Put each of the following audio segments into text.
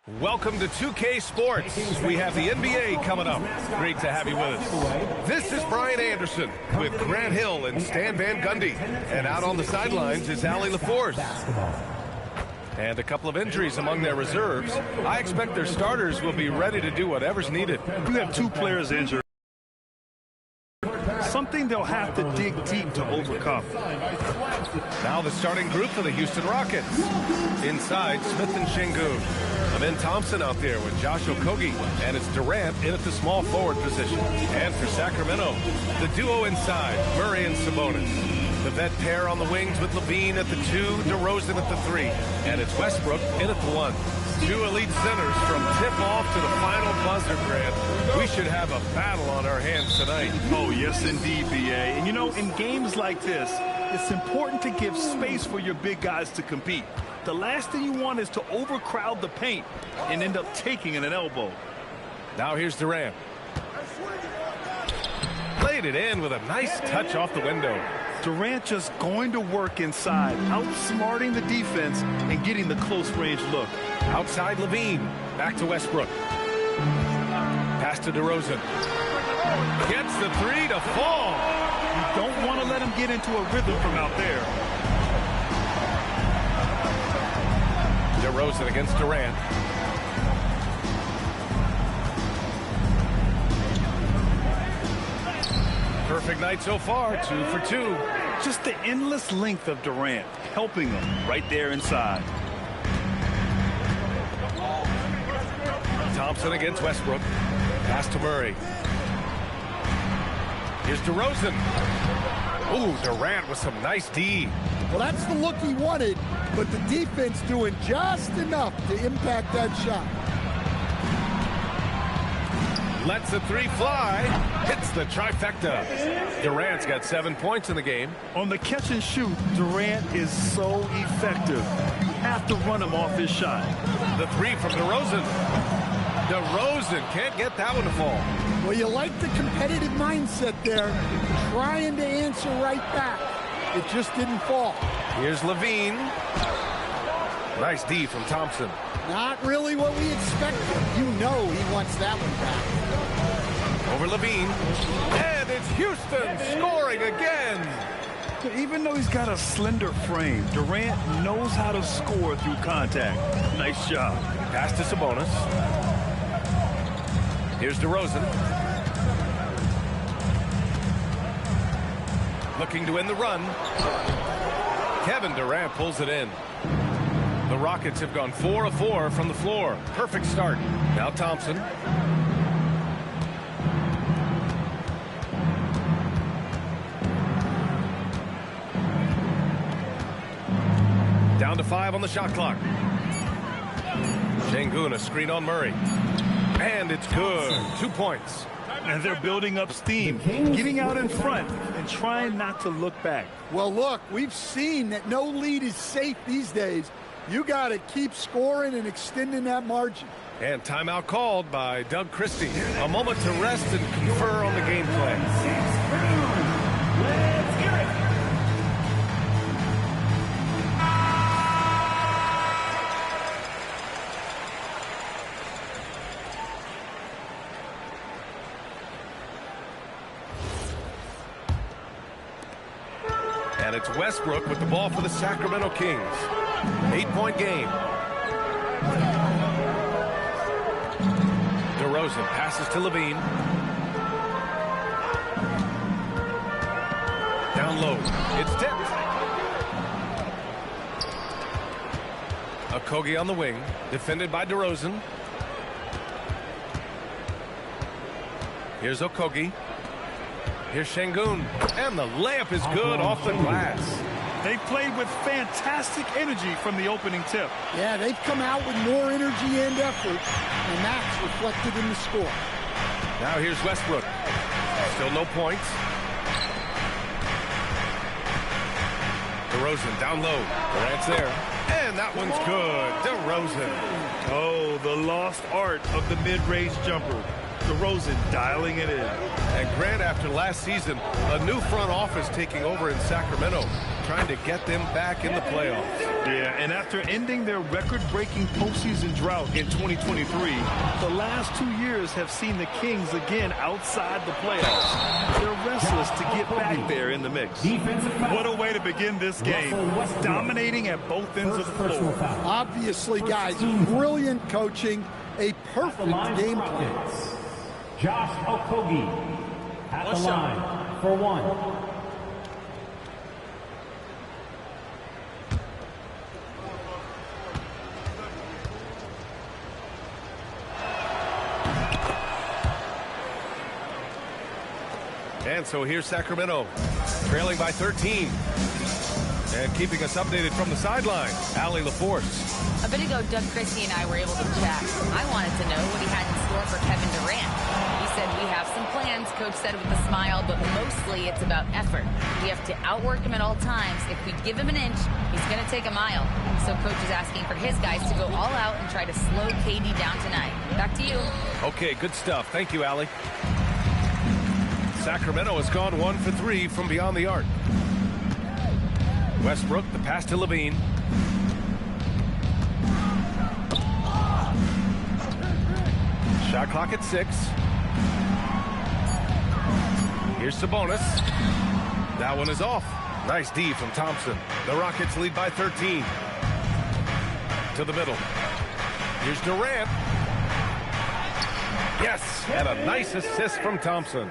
Welcome to 2K Sports. We have the NBA coming up. Great to have you with us. This is Brian Anderson with Grant Hill and Stan Van Gundy. And out on the sidelines is Allie LaForce. And a couple of injuries among their reserves. I expect their starters will be ready to do whatever's needed. You have two players injured. Something they'll have to dig deep to overcome. Now the starting group for the Houston Rockets. Inside, Smith and Şengün. Ben Thompson out there with Josh Okogie, and it's Durant in at the small forward position. And for Sacramento, the duo inside, Murray and Sabonis. The vet pair on the wings with Levine at the 2, DeRozan at the 3, and it's Westbrook in at the 1. Two elite centers from tip-off to the final buzzer, Grant. We should have a battle on our hands tonight. Oh, yes, indeed, B.A. And, you know, in games like this, it's important to give space for your big guys to compete. The last thing you want is to overcrowd the paint and end up taking an elbow. Now here's Durant. Played it in with a nice touch off the window. Durant just going to work inside, outsmarting the defense and getting the close-range look. Outside Levine. Back to Westbrook. Pass to DeRozan. Gets the 3 to fall. You don't want to let him get into a rhythm from out there. DeRozan against Durant. Perfect night so far, 2 for 2. Just the endless length of Durant, helping him right there inside. Thompson against Westbrook. Pass to Murray. Here's DeRozan. Ooh, Durant with some nice D. Well, that's the look he wanted, but the defense doing just enough to impact that shot. Lets the 3 fly. Hits the trifecta. Durant's got 7 points in the game. On the catch and shoot, Durant is so effective. You have to run him off his shot. The 3 from DeRozan. DeRozan can't get that one to fall. Well, you like the competitive mindset there, trying to answer right back. It just didn't fall. Here's Levine. Nice D from Thompson. Not really what we expected. You know he wants that one back. Over Levine. And it's Houston scoring again. Even though he's got a slender frame, Durant knows how to score through contact. Nice job. Pass to Sabonis. Here's DeRozan. Looking to win the run. Kevin Durant pulls it in. The Rockets have gone 4 of 4 from the floor. Perfect start. Now Thompson. Down to 5 on the shot clock. Şengün, a screen on Murray. And it's good. 2 points. And they're building up steam, getting out in front and trying not to look back. Well, look, we've seen that no lead is safe these days. You got to keep scoring and extending that margin. And timeout called by Doug Christie. A moment to rest and confer on the game plan. And it's Westbrook with the ball for the Sacramento Kings. 8-point game. DeRozan passes to Levine. Down low. It's tipped. Okogie on the wing. Defended by DeRozan. Here's Okogie. Here's Şengün. And the layup is good off the glass. They played with fantastic energy from the opening tip. Yeah, they've come out with more energy and effort, and that's reflected in the score. Now here's Westbrook. Still no points. DeRozan down low. Durant's there. And that one's good. DeRozan. Oh, the lost art of the mid-range jumper. DeRozan dialing it in. And Grant, after last season, a new front office taking over in Sacramento, trying to get them back in the playoffs. Yeah, and after ending their record-breaking postseason drought in 2023, the last 2 years have seen the Kings again outside the playoffs. They're restless to get back there in the mix. What a way to begin this game, dominating at both ends of the floor. Obviously, guys, brilliant coaching, a perfect game plan. Josh Okogie at the line for one. And so here's Sacramento, trailing by 13. And keeping us updated from the sideline, Allie LaForce. A bit ago, Doug Christie and I were able to chat. I wanted to know what he had in store for Kevin Durant. He said, we have some plans, Coach said with a smile, but mostly it's about effort. We have to outwork him at all times. If we give him an inch, he's going to take a mile. So Coach is asking for his guys to go all out and try to slow KD down tonight. Back to you. Okay, good stuff. Thank you, Allie. Sacramento has gone 1 for 3 from beyond the arc. Westbrook, the pass to Levine. Shot clock at 6. Here's Sabonis. That one is off. Nice D from Thompson. The Rockets lead by 13. To the middle. Here's Durant. Yes, and a nice assist from Thompson.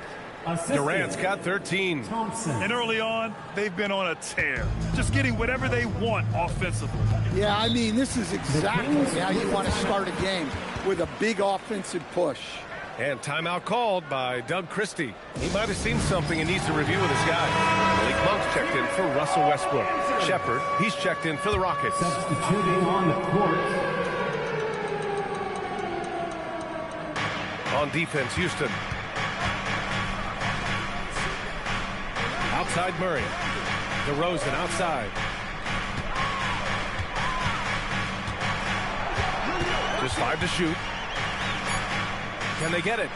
Durant's got 13. And early on, they've been on a tear. Just getting whatever they want offensively. Yeah, I mean, this is exactly how you want to start a game, with a big offensive push. And timeout called by Doug Christie. He might have seen something and needs to review with his guy. Malik Monk's checked in for Russell Westbrook. Shepard, he's checked in for the Rockets. Substituting on the court. On defense, Houston. Outside Murray. DeRozan outside. Just 5 to shoot. Can they get it?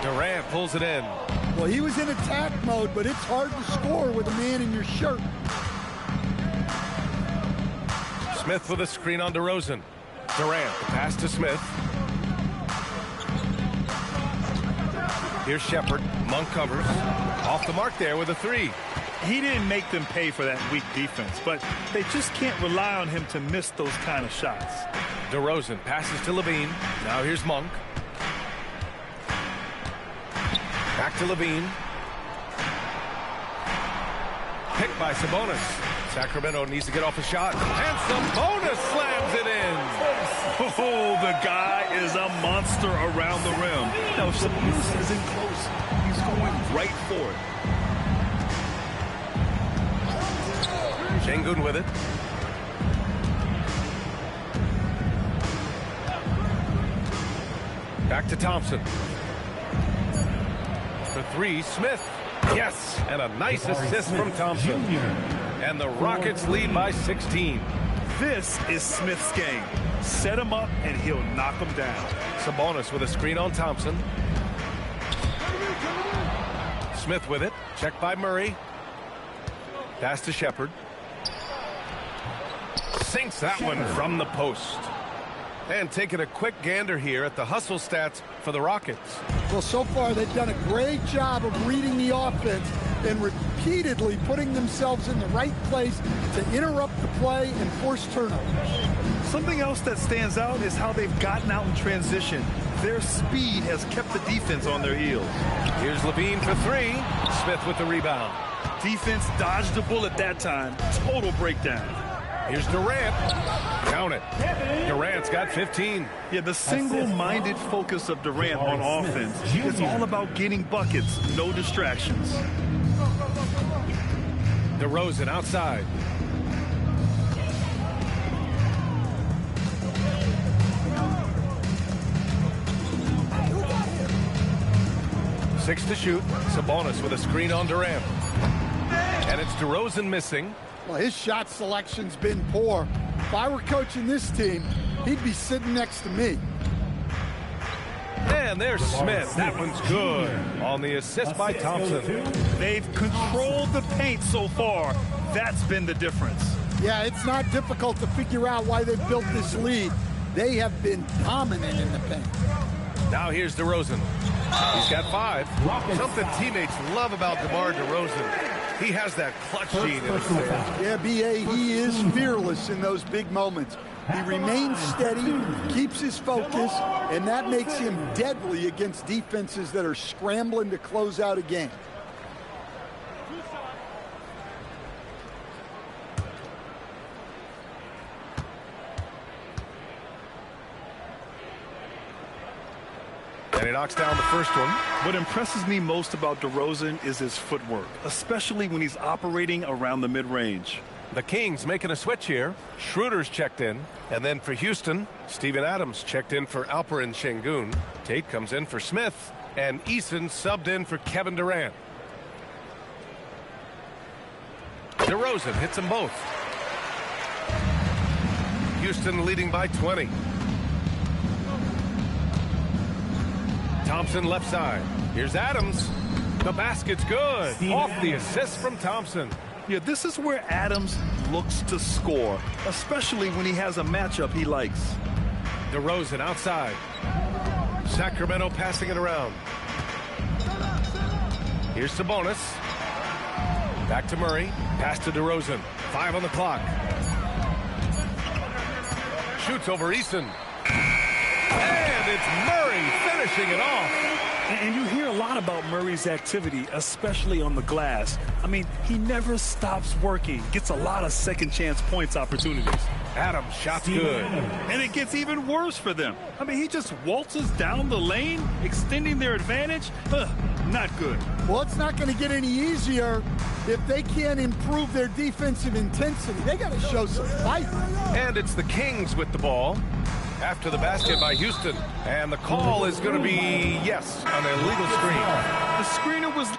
Durant pulls it in. Well, he was in attack mode, but it's hard to score with a man in your shirt. Smith with a screen on DeRozan. Durant, the pass to Smith. Here's Shepard. Monk covers. Off the mark there with a 3. He didn't make them pay for that weak defense, but they just can't rely on him to miss those kind of shots. DeRozan passes to Levine. Now here's Monk. Back to Levine. Picked by Sabonis. Sacramento needs to get off a shot. And Sabonis slams it in. Oh, the guy is a monster around the rim. Now, if Sabonis isn't close, he's going right for it. Şengün with it. Back to Thompson. For 3, Smith. Yes, and a nice assist from Thompson. And the Rockets lead by 16. This is Smith's game. Set him up, and he'll knock him down. Sabonis with a screen on Thompson. Smith with it. Checked by Murray. Pass to Shepard. Sinks that one from the post. And taking a quick gander here at the hustle stats for the Rockets. Well, so far they've done a great job of reading the offense and repeatedly putting themselves in the right place to interrupt the play and force turnovers. Something else that stands out is how they've gotten out in transition. Their speed has kept the defense on their heels. Here's Levine for 3. Smith with the rebound. Defense dodged the bullet that time. Total breakdown. Here's Durant. Count it. Durant's got 15. Yeah, the single-minded focus of Durant on offense is all about getting buckets, no distractions. DeRozan outside. Six to shoot. Sabonis with a screen on Durant. And it's DeRozan missing. Well, his shot selection's been poor. If I were coaching this team, he'd be sitting next to me. And there's Smith. That one's good on the assist by Thompson. They've controlled the paint so far. That's been the difference. Yeah, it's not difficult to figure out why they've built this lead. They have been dominant in the paint. Now here's DeRozan. He's got 5. Something teammates love about DeMar DeRozan. He has that clutch gene in his hands. Yeah, B.A., he is fearless in those big moments. He remains steady, keeps his focus, and that makes him deadly against defenses that are scrambling to close out a game. And he knocks down the first one. What impresses me most about DeRozan is his footwork, especially when he's operating around the mid-range. The Kings making a switch here. Schroeder's checked in. And then for Houston, Steven Adams checked in for Alperen Şengün. Tate comes in for Smith. And Eason subbed in for Kevin Durant. DeRozan hits them both. Houston leading by 20. Thompson left side. Here's Adams. The basket's good. Off the assist from Thompson. Yeah, this is where Adams looks to score, especially when he has a matchup he likes. DeRozan outside. Sacramento passing it around. Here's Sabonis. Back to Murray. Pass to DeRozan. 5 on the clock. Shoots over Eason. And it's Murray finishing it off. And you hear a lot about Murray's activity, especially on the glass. I mean, he never stops working. Gets a lot of second chance points opportunities. Adams shot's good. And it gets even worse for them. I mean, he just waltzes down the lane, extending their advantage. Not good. Well, it's not going to get any easier if they can't improve their defensive intensity. They got to show some fight. And it's the Kings with the ball. After the basket by Houston. And the call is going to be, yes, an illegal screen. The screener was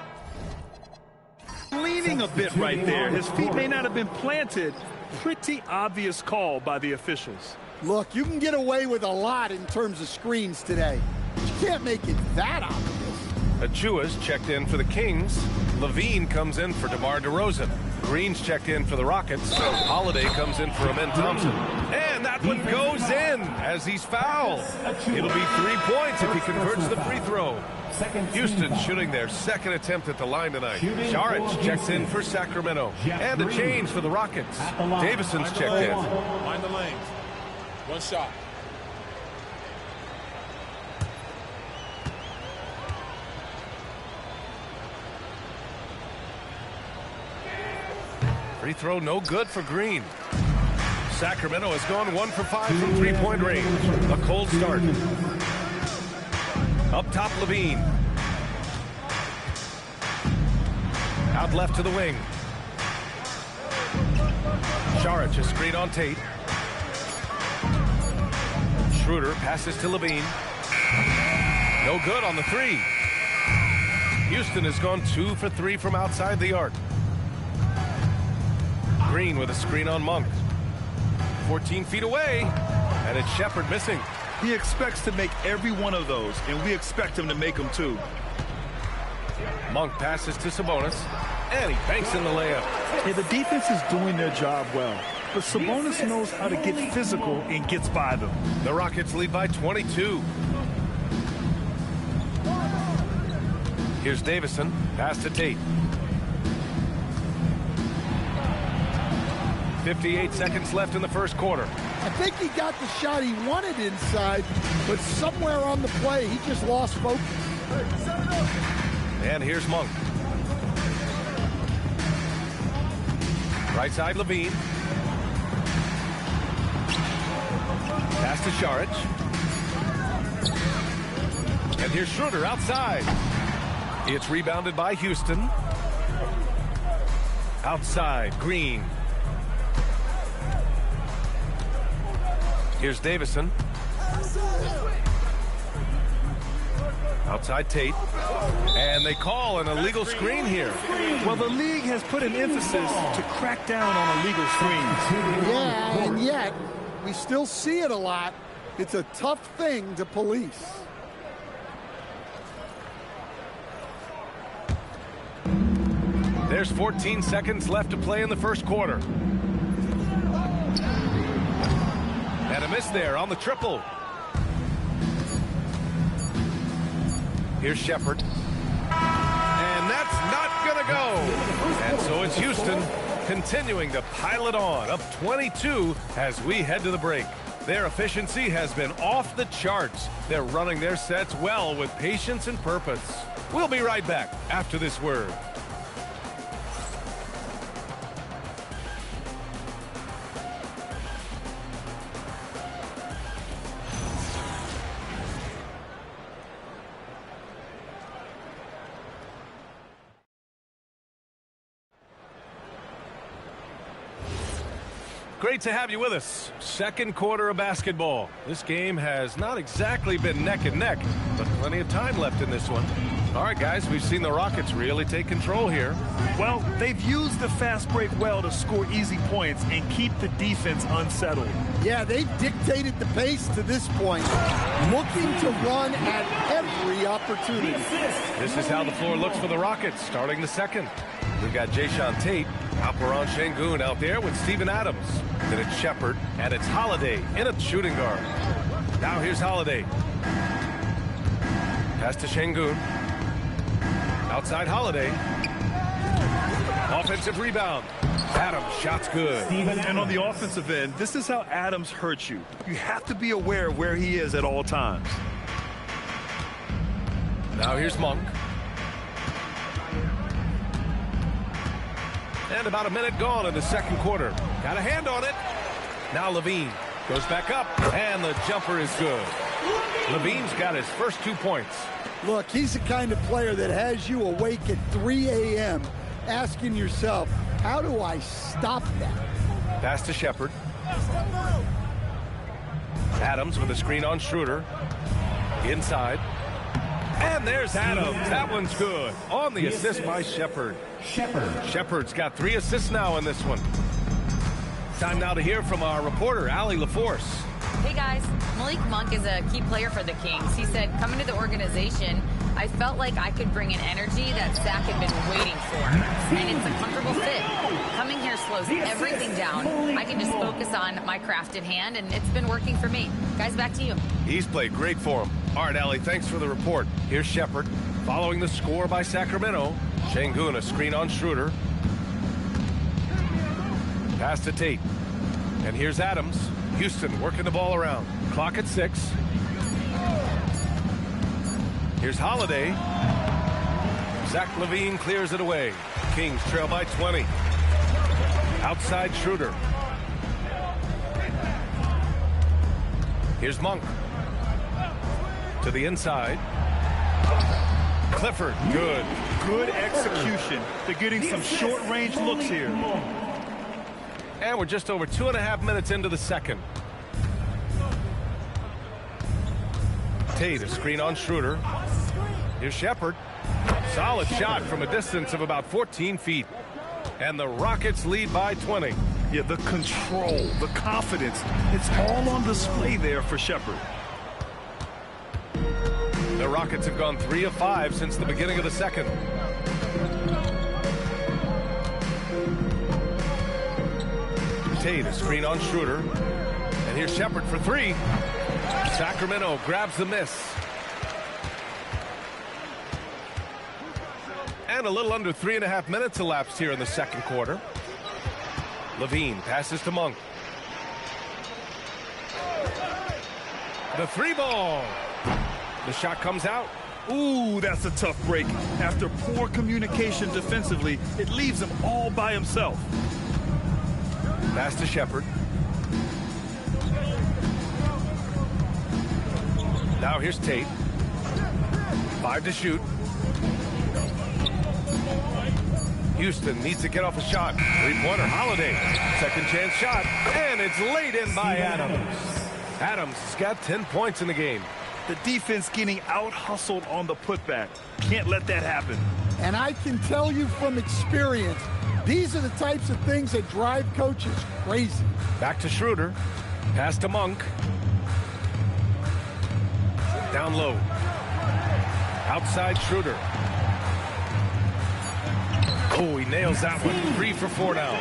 leaning a bit right there. His feet may not have been planted. Pretty obvious call by the officials. Look, you can get away with a lot in terms of screens today. You can't make it that obvious. Achua's checked in for the Kings. Levine comes in for DeMar DeRozan. Green's checked in for the Rockets. Holiday comes in for Amen Thompson. And that one goes in as he's fouled. It'll be 3 points if he converts the free throw. Houston shooting their second attempt at the line tonight. Saric checks in for Sacramento. And a change for the Rockets. Davison's checked in. Mind the lanes. One shot. Free throw no good for Green. Sacramento has gone 1 for 5 from three-point range. A cold start. Up top, Levine. Out left to the wing. Saric a screen on Tate. Schroeder passes to Levine. No good on the 3. Houston has gone 2 for 3 from outside the arc. Green with a screen on Monk. 14 feet away, and it's Shepherd missing. He expects to make every one of those, and we expect him to make them too. Monk passes to Sabonis, and he banks in the layup. Yeah, the defense is doing their job well, but Sabonis knows how to get physical and gets by them. The Rockets lead by 22. Here's Davison, pass to Tate. 58 seconds left in the first quarter. I think he got the shot he wanted inside, but somewhere on the play, he just lost focus. And here's Monk. Right side, Levine. Pass to Saric. And here's Schroeder outside. It's rebounded by Houston. Outside, Green. Here's Davison. Outside Tate. And they call an illegal screen here. Well, the league has put an emphasis to crack down on illegal screens. Yeah, and yet, we still see it a lot. It's a tough thing to police. There's 14 seconds left to play in the first quarter. And a miss there on the triple. Here's Shepard. And that's not going to go. And so it's Houston continuing to pile it on, up 22 as we head to the break. Their efficiency has been off the charts. They're running their sets well with patience and purpose. We'll be right back after this word. Great to have you with us. Second quarter of basketball. This game has not exactly been neck and neck, but plenty of time left in this one. All right, guys, we've seen the Rockets really take control here. Well, they've used the fast break well to score easy points and keep the defense unsettled. Yeah, they've dictated the pace to this point, looking to run at every opportunity. This is how the floor looks for the Rockets starting the second. We've got Jayshawn Tate, Alperon Şengün out there with Steven Adams. Then it's Shepard, and it's Holiday in at shooting guard. Now here's Holiday. Pass to Şengün. Outside Holiday. Offensive rebound. Adams, shot's good. And on the offensive end, this is how Adams hurts you. You have to be aware of where he is at all times. Now here's Monk. And about a minute gone in the second quarter. Got a hand on it. Now Levine goes back up, and the jumper is good. Levine's got his first 2 points. Look, he's the kind of player that has you awake at 3 a.m. asking yourself, how do I stop that? Pass to Shepard. Adams with a screen on Schroeder. Inside. And there's Adams. That one's good. On the assist by Shepard. Shepard's got 3 assists now in this one. Time now to hear from our reporter, Allie LaForce. Hey guys, Malik Monk is a key player for the Kings. He said, coming to the organization, I felt like I could bring an energy that Zach had been waiting for. And it's a comfortable fit. Coming here slows everything down. I can just focus on my craft at hand, and it's been working for me. Guys, back to you. He's played great for him. All right, Allie, thanks for the report. Here's Shepard. Following the score by Sacramento. Şengün, a screen on Schroeder. Pass to Tate. And here's Adams. Houston working the ball around. Clock at 6. Here's Holiday. Zach LaVine clears it away. Kings trail by 20. Outside Schroeder. Here's Monk. To the inside. Clifford, good. Good execution. They're getting some short-range looks here. And we're just over 2.5 minutes into the second. Tate, a screen on Schroeder. Here's Shepard. Solid shot from a distance of about 14 feet. And the Rockets lead by 20. Yeah, the control, the confidence, it's all on display there for Shepard. The Rockets have gone 3 of 5 since the beginning of the second. Tate, a screen on Schroeder. And here's Shepard for 3. Sacramento grabs the miss. And a little under 3.5 minutes elapsed here in the second quarter. Levine passes to Monk. The 3 ball. The shot comes out. Ooh, that's a tough break. After poor communication defensively, it leaves him all by himself. Pass to Shepard. Now here's Tate. 5 to shoot. Houston needs to get off a shot. 3-pointer, Holiday. Second chance shot. And it's laid in by Adams. Adams has got 10 points in the game. The defense getting out-hustled on the putback. Can't let that happen. And I can tell you from experience, these are the types of things that drive coaches crazy. Back to Schroeder. Pass to Monk. Down low. Outside Schroeder. Oh, he nails that one. 3 for 4 now.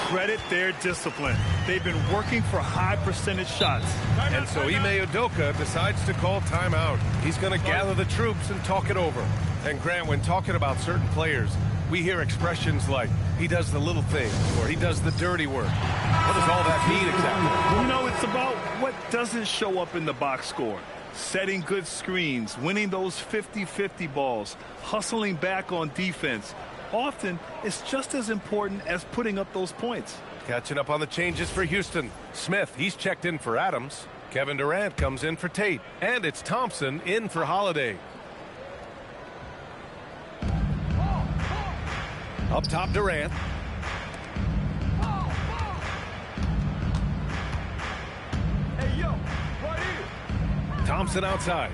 Credit their discipline. They've been working for high percentage shots. And so Ime Udoka decides to call timeout. He's going to gather the troops and talk it over. And Grant, when talking about certain players, we hear expressions like, he does the little things, or he does the dirty work. What does all that mean exactly? You know, it's about what doesn't show up in the box score. Setting good screens, winning those 50-50 balls, hustling back on defense. Often, it's just as important as putting up those points. Catching up on the changes for Houston. Smith, he's checked in for Adams. Kevin Durant comes in for Tate. And it's Thompson in for Holiday. Up top, Durant. Thompson outside.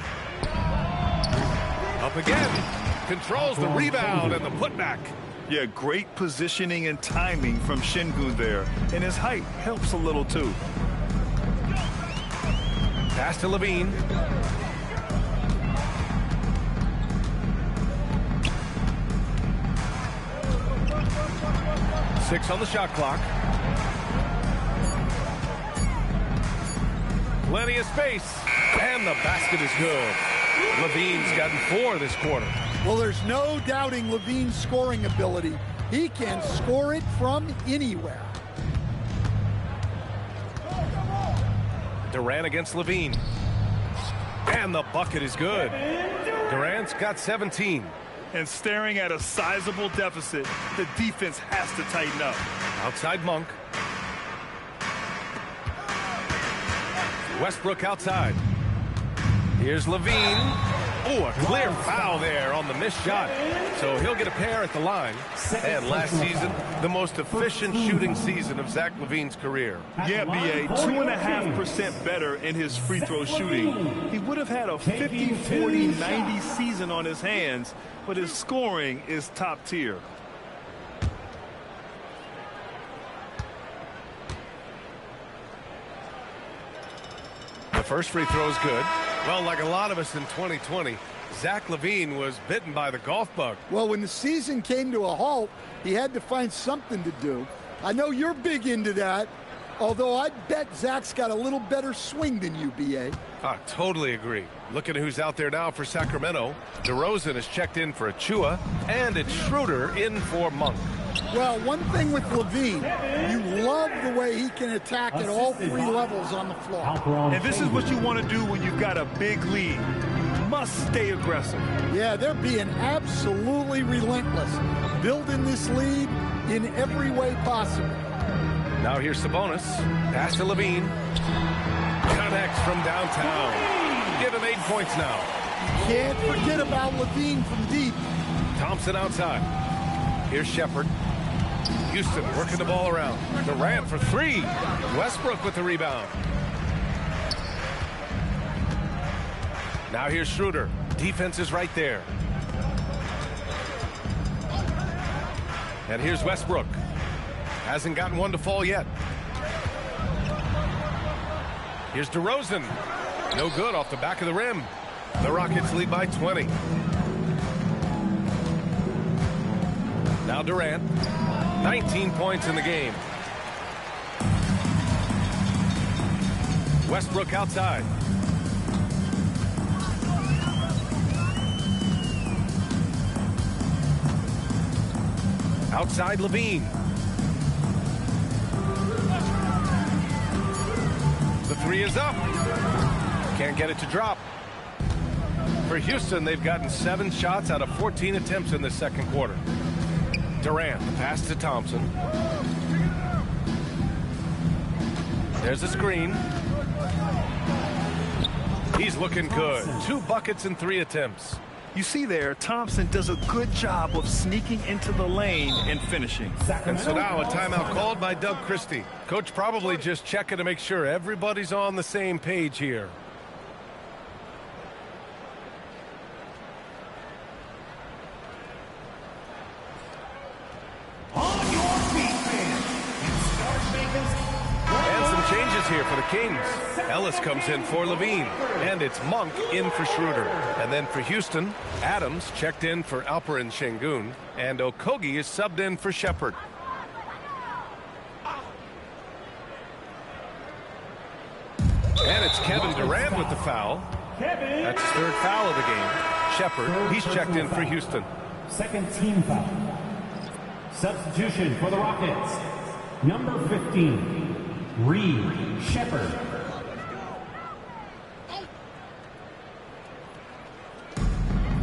Up again. Controls the rebound and the putback. Yeah, great positioning and timing from Şengün there. And his height helps a little too. Pass to Levine. Six on the shot clock. Plenty of space. And the basket is good. Levine's gotten 4 this quarter. Well, there's no doubting Levine's scoring ability. He can score it from anywhere. Durant against Levine. And the bucket is good. Durant's got 17. And staring at a sizable deficit, the defense has to tighten up. Outside Monk. Westbrook outside. Here's Levine. Oh, a clear foul there on the missed shot. So he'll get a pair at the line. And last season, the most efficient shooting season of Zach LaVine's career. Yeah, B.A., 2.5% better in his free throw shooting. He would have had a 50, 40, 90 season on his hands, but his scoring is top tier. The first free throw is good. Well, like a lot of us in 2020, Zach LaVine was bitten by the golf bug. Well, when the season came to a halt, he had to find something to do. I know you're big into that, although I bet Zach's got a little better swing than you, B.A. I totally agree. Looking at who's out there now for Sacramento. DeRozan is checked in for Achua, and it's Schroeder in for Monk. Well, one thing with LaVine, you love the way he can attack at all 3 levels on the floor. And this is what you want to do when you've got a big lead. You must stay aggressive. Yeah, they're being absolutely relentless, building this lead in every way possible. Now here's Sabonis. Pass to Levine. Connects from downtown. Give him 8 points now. Can't forget about Levine from deep. Thompson outside. Here's Shepherd. Houston working the ball around. Durant for 3. Westbrook with the rebound. Now here's Schroeder. Defense is right there. And here's Westbrook. Hasn't gotten one to fall yet. Here's DeRozan. No good off the back of the rim. The Rockets lead by 20. Now Durant. 19 points in the game. Westbrook outside. Outside Levine. The 3 is up. Can't get it to drop. For Houston, they've gotten 7 shots out of 14 attempts in the second quarter. Durant, pass to Thompson. There's a screen. He's looking good. 2 buckets in 3 attempts. You see there, Thompson does a good job of sneaking into the lane and finishing. And so now a timeout called by Doug Christie. Coach probably just checking to make sure everybody's on the same page here. And some changes Changes here for the Kings. Ellis comes in for Levine, and it's Monk in for Schroeder. And then for Houston, Adams checked in for Alperen Şengün, and Okogie is subbed in for Shepherd. And it's Kevin Durant with the foul. That's his third foul of the game. Shepherd, he's checked in for Houston. Second team foul. Substitution for the Rockets. Number 15, Reed Shepherd.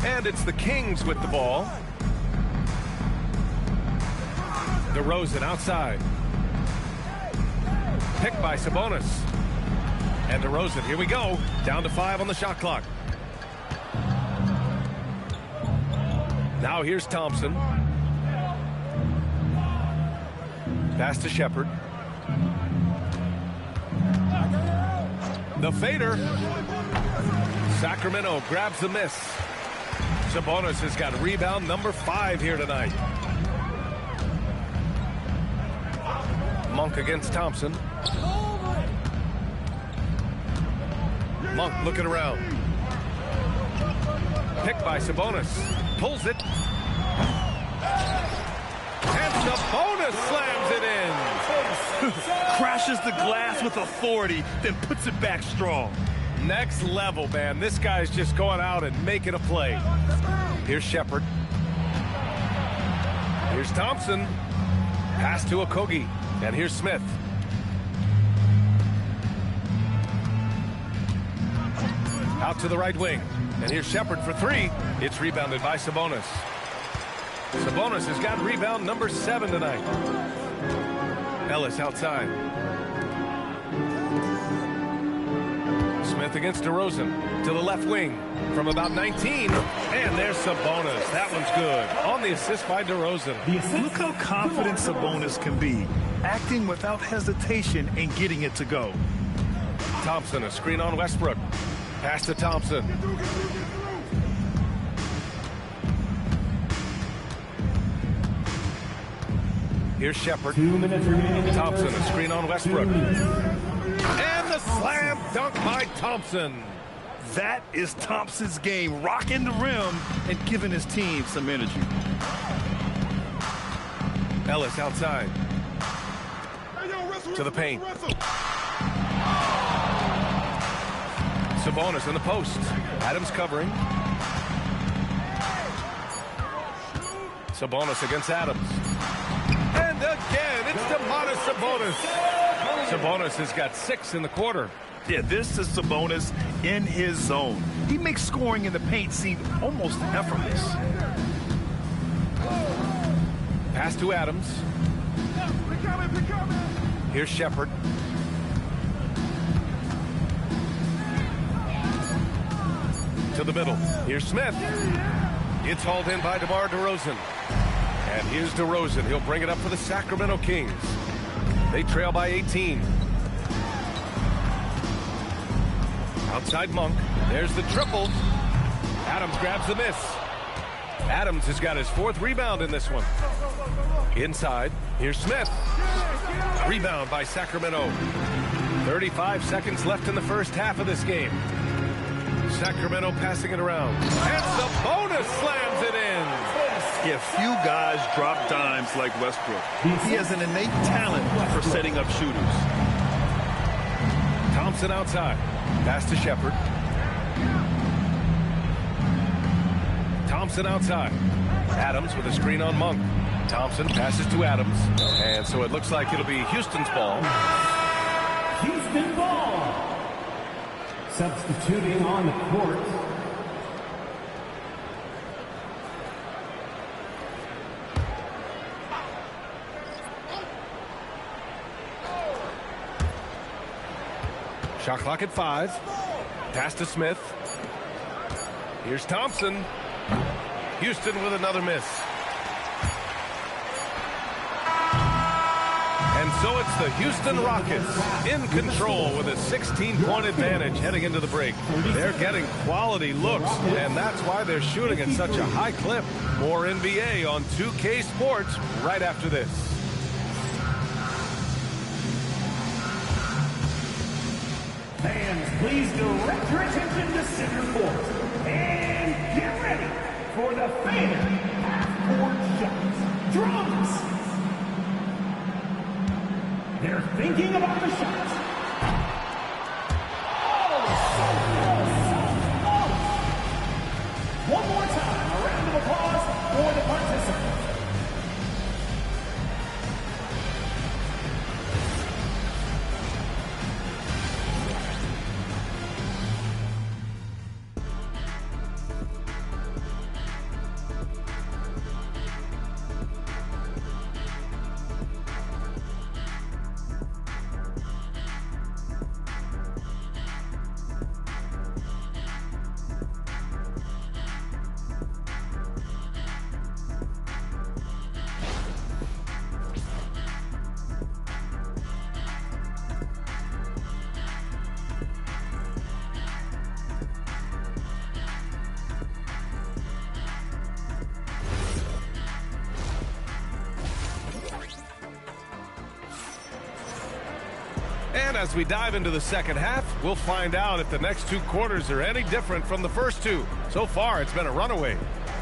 And it's the Kings with the ball. DeRozan outside. Picked by Sabonis. And DeRozan, here we go. Down to 5 on the shot clock. Now here's Thompson. Pass to Shepherd. The fader. Sacramento grabs the miss. Sabonis has got rebound number 5 here tonight. Monk against Thompson. Monk looking around. Picked by Sabonis. Pulls it. And Sabonis slams it in. Crashes the glass with authority, then puts it back strong. Next level, man. This guy's just going out and making a play. Here's Shepherd. Here's Thompson. Pass to Okogie. And here's Smith. Out to the right wing. And here's Shepherd for 3. It's rebounded by Sabonis. Sabonis has got rebound number 7 tonight. Ellis outside. Smith against DeRozan to the left wing from about 19. And there's Sabonis. That one's good. On the assist by DeRozan. Look how confident Sabonis can be, acting without hesitation and getting it to go. Thompson, a screen on Westbrook. Pass to Thompson. Here's Shepherd. 2 minutes remaining. Thompson, a screen on Westbrook. And the slam dunk by Thompson. That is Thompson's game, rocking the rim and giving his team some energy. Ellis outside. To the paint. Sabonis in the post. Adams covering. Sabonis against Adams. And again, it's Domantas Sabonis. Sabonis has got 6 in the quarter. Yeah, this is Sabonis in his zone. He makes scoring in the paint seem almost effortless. Pass to Adams. Here's Shepherd. To the middle. Here's Smith. It's hauled in by DeMar DeRozan. And here's DeRozan. He'll bring it up for the Sacramento Kings. They trail by 18. Outside Monk. There's the triple. Adams grabs the miss. Adams has got his 4th rebound in this one. Inside. Here's Smith. Rebound by Sacramento. 35 seconds left in the first half of this game. Sacramento passing it around. And Sabonis slams it in. Yeah, few guys drop dimes like Westbrook. He has an innate talent for setting up shooters. Thompson outside. Pass to Shepherd. Thompson outside. Adams with a screen on Monk. Thompson passes to Adams. And so it looks like it'll be Houston's ball. Houston ball. Substituting on the court. Shot clock at 5. Pass to Smith. Here's Thompson. Houston with another miss. And so it's the Houston Rockets in control with a 16-point advantage heading into the break. They're getting quality looks, and that's why they're shooting at such a high clip. More NBA on 2K Sports right after this. Fans, please direct your attention to center court. And get ready for the fan half-court shots. Drums! They're thinking about the shots. One more time, a round of applause for the participants. And as we dive into the second half, we'll find out if the next two quarters are any different from the first two. So far, it's been a runaway.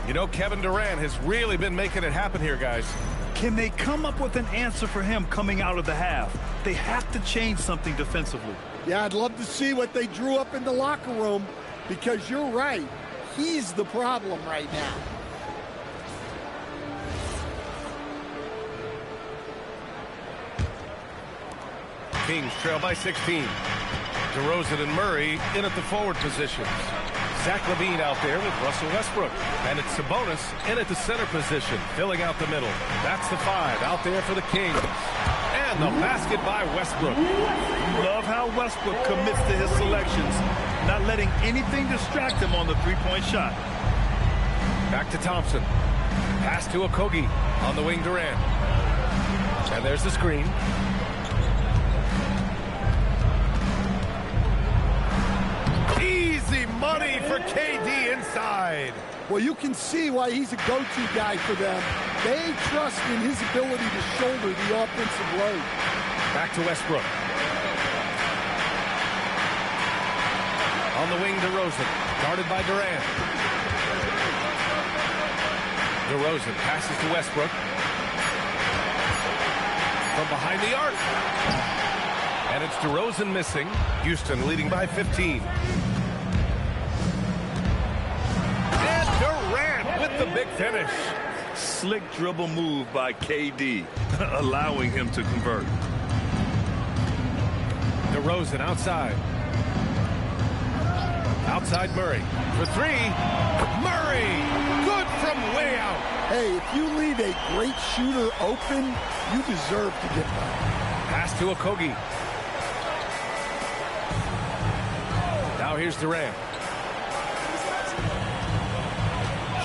You know, Kevin Durant has really been making it happen here, guys. Can they come up with an answer for him coming out of the half? They have to change something defensively. Yeah, I'd love to see what they drew up in the locker room, because you're right. He's the problem right now. Kings trail by 16. DeRozan and Murray in at the forward positions. Zach LaVine out there with Russell Westbrook. And it's Sabonis in at the center position, filling out the middle. That's the 5 out there for the Kings. And the basket by Westbrook. Love how Westbrook commits to his selections, not letting anything distract him on the three-point shot. Back to Thompson. Pass to Okogie on the wing, Durant. And there's the screen. Easy money for KD inside. Well, you can see why he's a go-to guy for them. They trust in his ability to shoulder the offensive load. Back to Westbrook. On the wing, DeRozan, guarded by Durant. DeRozan passes to Westbrook. From behind the arc. And it's DeRozan missing. Houston leading by 15. And Durant with the big finish. Slick dribble move by KD, allowing him to convert. DeRozan outside. Outside Murray for 3. Murray! Good from way out. Hey, if you leave a great shooter open, you deserve to get by. Pass to Okogie. Now here's Durant.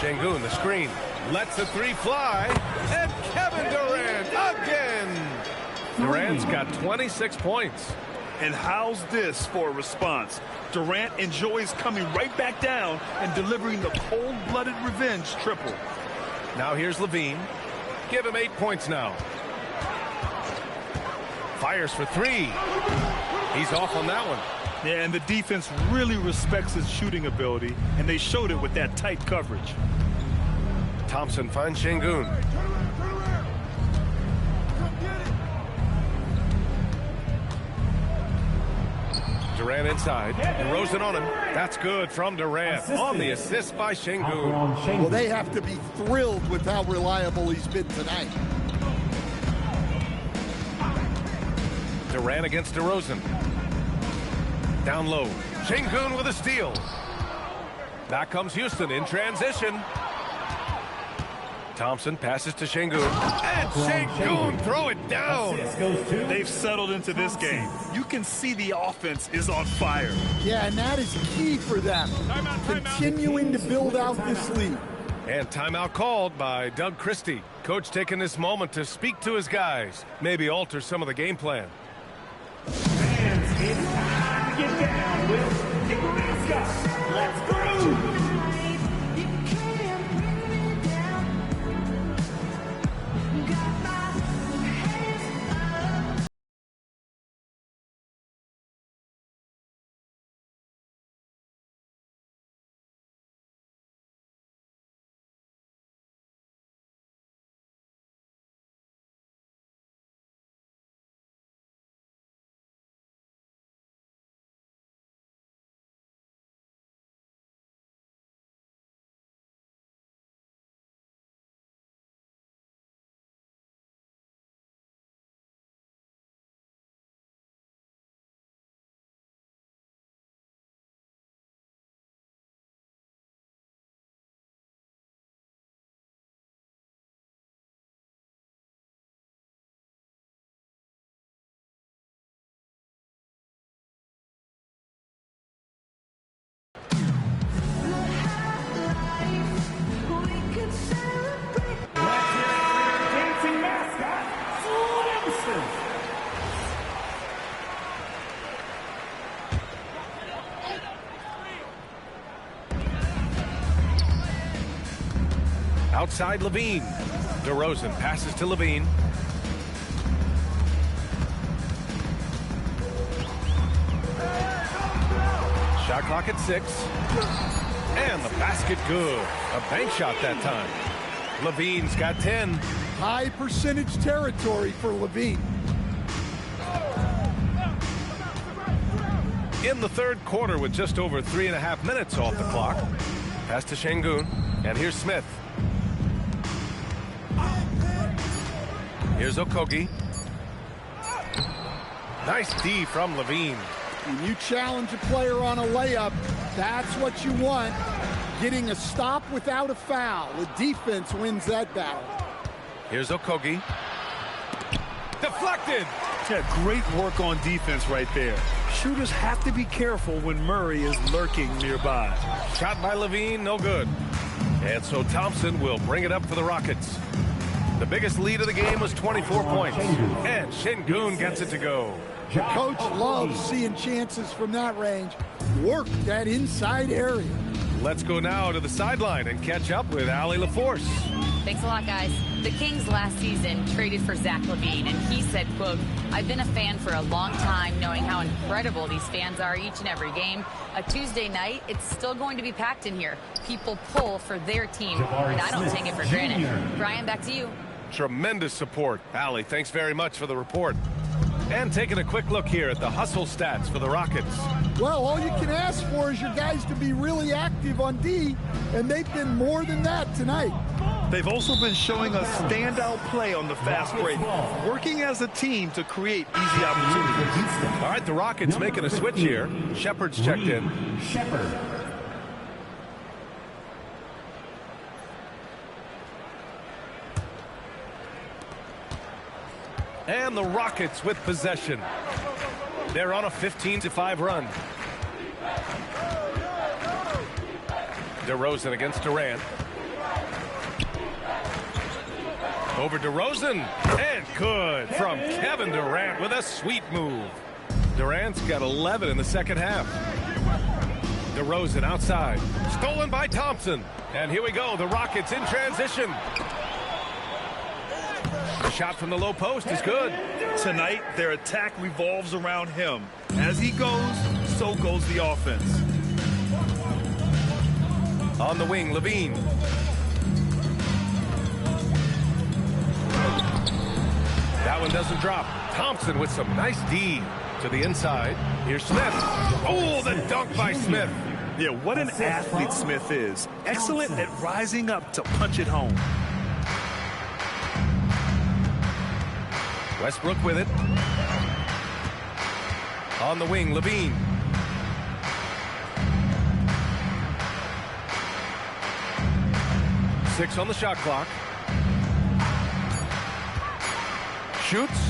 Şengün, the screen. Lets the 3 fly. And Kevin Durant again. Durant's got 26 points. And how's this for a response? Durant enjoys coming right back down and delivering the cold-blooded revenge triple. Now here's LaVine. Give him 8 points now. Fires for 3. He's off on that one. Yeah, and the defense really respects his shooting ability, and they showed it with that tight coverage. Thompson finds Şengün. Durant inside. DeRozan on him. That's good from Durant. On the assist by Şengün. Well, they have to be thrilled with how reliable he's been tonight. Durant against DeRozan. Down low. Şengün with a steal. Back comes Houston in transition. Thompson passes to Şengün. And Şengün throw it down. They've settled into this game. You can see the offense is on fire. Yeah, and that is key for them. Continuing to build out this lead. And timeout called by Doug Christie. Coach taking this moment to speak to his guys. Maybe alter some of the game plan. Fans, it's time to get down with Nick Mascot. Let's go! Outside Levine. DeRozan passes to Levine. Shot clock at 6. And the basket good. A bank shot that time. Levine's got 10. High percentage territory for Levine. In the third quarter with just over 3.5 minutes off the clock. Pass to Şengün. And here's Smith. Here's Okogie. Nice D from Levine. When you challenge a player on a layup, that's what you want. Getting a stop without a foul. The defense wins that battle. Here's Okogie. Deflected. Yeah, great work on defense right there. Shooters have to be careful when Murray is lurking nearby. Shot by Levine, no good. And so Thompson will bring it up for the Rockets. The biggest lead of the game was 24 points. And Şengün gets it to go. The coach loves seeing chances from that range. Work that inside area. Let's go now to the sideline and catch up with Allie LaForce. Thanks a lot, guys. The Kings last season traded for Zach LaVine, and he said, quote, "I've been a fan for a long time, knowing how incredible these fans are each and every game. A Tuesday night, it's still going to be packed in here. People pull for their team, and I don't take it for granted." Brian, back to you. Tremendous support. Allie, thanks very much for the report. And taking a quick look here at the hustle stats for the Rockets. Well, all you can ask for is your guys to be really active on D, and they've been more than that tonight. They've also been showing a standout play on the fast break, working as a team to create easy opportunities. All right, the Rockets making a switch here. Shepard's checked in. Shepard. And the Rockets with possession. They're on a 15-5 run. DeRozan against Durant. Over DeRozan. And good from Kevin Durant with a sweet move. Durant's got 11 in the second half. DeRozan outside. Stolen by Thompson. And here we go. The Rockets in transition. The shot from the low post is good. Tonight, their attack revolves around him. As he goes, so goes the offense. On the wing, Levine. That one doesn't drop. Thompson with some nice D to the inside. Here's Smith. Oh, the dunk by Smith. Yeah, what an athlete Smith is. Excellent at rising up to punch it home. Westbrook with it. On the wing, Levine. Six on the shot clock. Shoots.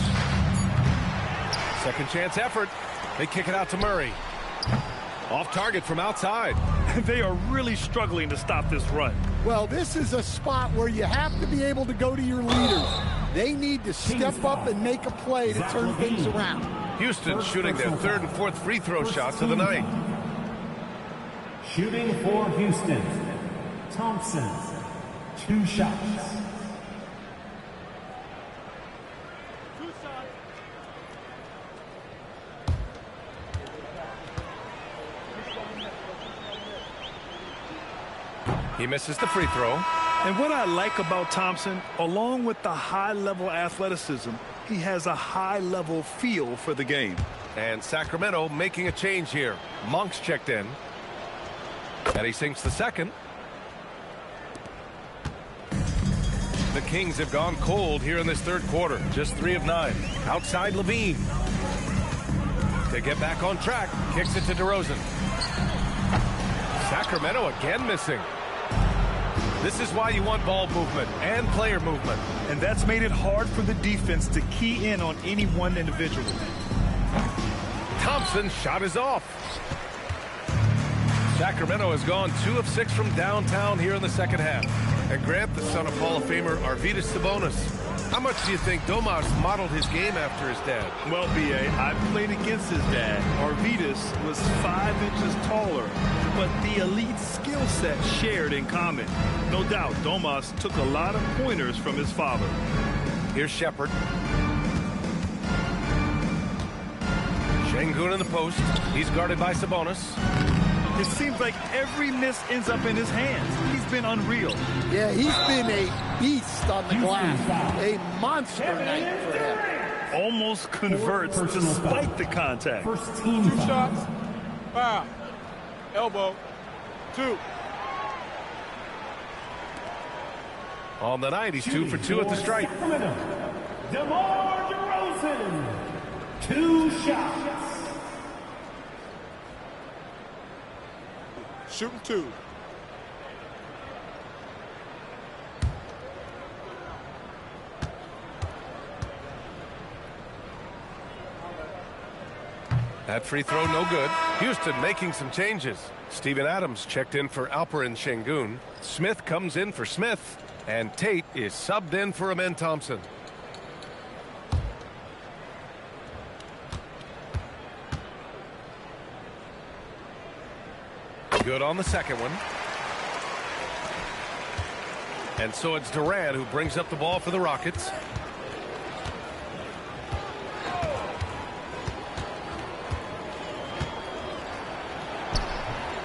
Second chance effort. They kick it out to Murray. Off target from outside. They are really struggling to stop this run. Well, this is a spot where you have to be able to go to your leaders. They need to step up and make a play to turn things around. Houston shooting their third and fourth free throw shots of the night. Shooting for Houston. Thompson. 2 shots. He misses the free throw. And what I like about Thompson, along with the high-level athleticism, he has a high-level feel for the game. And Sacramento making a change here. Monk's checked in. And he sinks the second. The Kings have gone cold here in this third quarter. Just 3 of 9. Outside Levine. To get back on track. Kicks it to DeRozan. Sacramento again missing. This is why you want ball movement and player movement. And that's made it hard for the defense to key in on any one individual. Thompson's shot is off. Sacramento has gone 2 of 6 from downtown here in the second half. And Grant, the son of Hall of Famer Arvydas Sabonis, How much do you think Domas modeled his game after his dad? Well, B.A., I played against his dad. Arvidas was 5 inches taller, but the elite skill set shared in common. No doubt, Domas took a lot of pointers from his father. Here's Shepard. Şengün in the post. He's guarded by Sabonis. It seems like every miss ends up in his hands. He's been unreal. Yeah, he's been a beast on the glass. A monster night for him. Almost converts despite the contact. First team 2 shots. Foul. Elbow. 2. On the night, he's 2 for 2 at the stripe. DeMar DeRozan. 2 shots. Shooting 2. That free throw no good. Houston making some changes. Steven Adams checked in for Alperen Şengün. Smith comes in for Smith. And Tate is subbed in for Amen Thompson. Good on the second one. And so it's Durant who brings up the ball for the Rockets.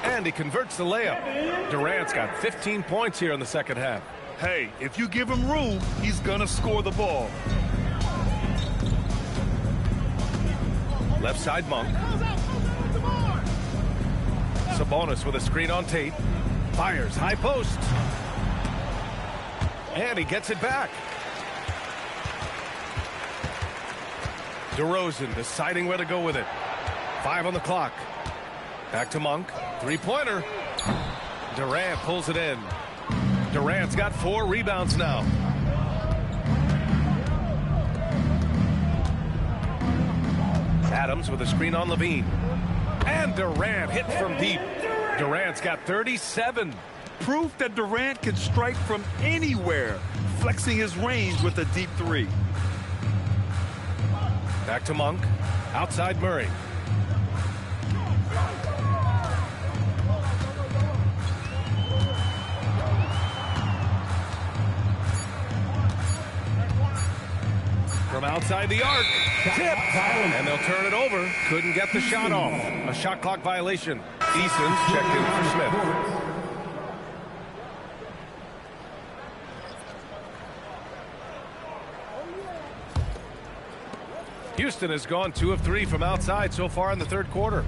And he converts the layup. Durant's got 15 points here in the second half. Hey, if you give him room, he's gonna score the ball. Left side, Monk. Sabonis with a screen on Tate. Fires, high post. And he gets it back. DeRozan deciding where to go with it. 5 on the clock. Back to Monk. Three-pointer. Durant pulls it in. Durant's got 4 rebounds now. Adams with a screen on Levine. And Durant hits from deep. Durant's got 37. Proof that Durant can strike from anywhere, flexing his range with a deep 3. Back to Monk. Outside Murray. From outside the arc. Tipped. And they'll turn it over. Couldn't get the shot off. A shot clock violation. Eason's checked in for Smith. Houston has gone 2 of 3 from outside so far in the third quarter.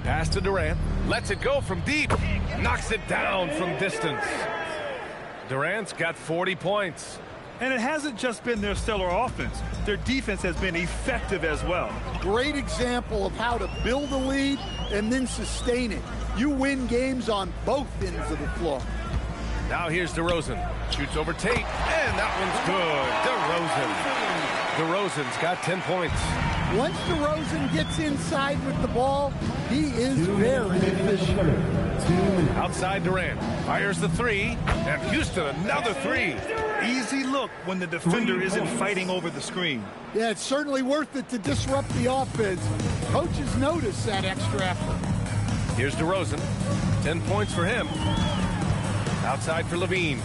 Pass to Durant. Lets it go from deep. Knocks it down from distance. Durant's got 40 points. And it hasn't just been their stellar offense. Their defense has been effective as well. Great example of how to build a lead and then sustain it. You win games on both ends of the floor. Now here's DeRozan. Shoots over Tate. And that one's good. DeRozan's got 10 points. Once DeRozan gets inside with the ball, he is very efficient. Outside Durant. Fires the 3. And Houston another 3. Easy look when the defender isn't fighting over the screen. Yeah, it's certainly worth it to disrupt the offense. Coaches notice that extra effort. Here's DeRozan. 10 points for him. Outside for Levine.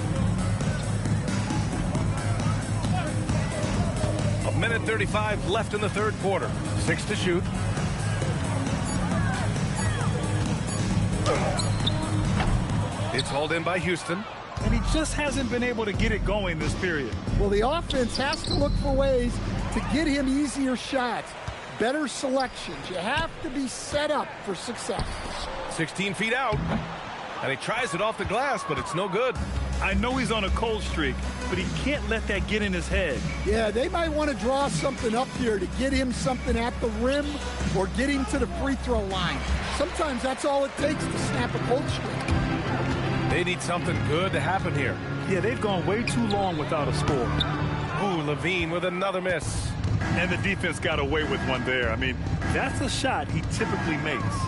A minute 35 left in the third quarter. 6 to shoot. It's hauled in by Houston. And he just hasn't been able to get it going this period. Well, the offense has to look for ways to get him easier shots, better selections. You have to be set up for success. 16 feet out. And he tries it off the glass, but it's no good. I know he's on a cold streak, but he can't let that get in his head. Yeah, they might want to draw something up here to get him something at the rim or get him to the free throw line. Sometimes that's all it takes to snap a cold streak. They need something good to happen here. Yeah, they've gone way too long without a score. Ooh, Levine with another miss. And the defense got away with one there. I mean, that's a shot he typically makes.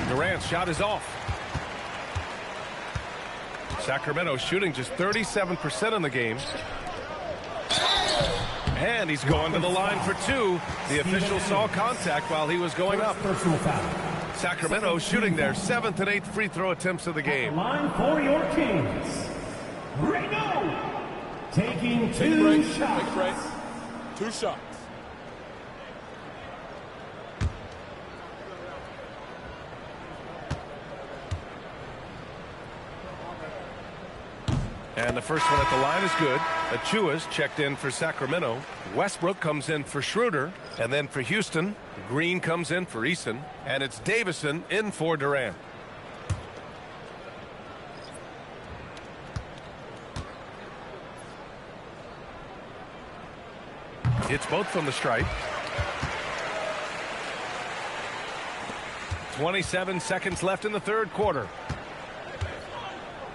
Durant's shot is off. Sacramento shooting just 37% in the game. And he's going to the line for two. The official saw contact while he was going up. Personal foul. Sacramento shooting their 7th and 8th free throw attempts of the game. Line for your Kings. Reno taking Big two break. shots. Big break. 2 shots. And the first one at the line is good. Achua's checked in for Sacramento. Westbrook comes in for Schroeder. And then for Houston, Green comes in for Eason. And it's Davison in for Durant. Hits both from the stripe. 27 seconds left in the third quarter.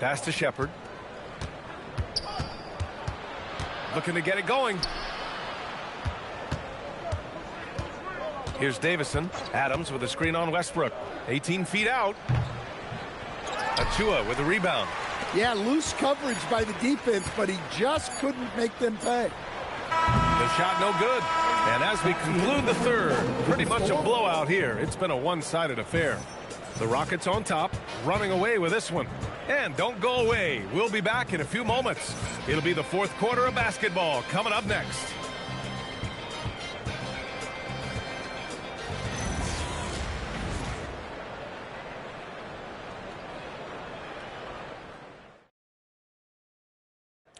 Pass to Shepherd. Looking to get it going. Here's Davison. Adams with a screen on Westbrook. 18 feet out. Achua with a rebound. Yeah, loose coverage by the defense, but he just couldn't make them pay. The shot no good. And as we conclude the third, pretty much a blowout here. It's been a one-sided affair. The Rockets on top, running away with this one. And don't go away. We'll be back in a few moments. It'll be the fourth quarter of basketball coming up next.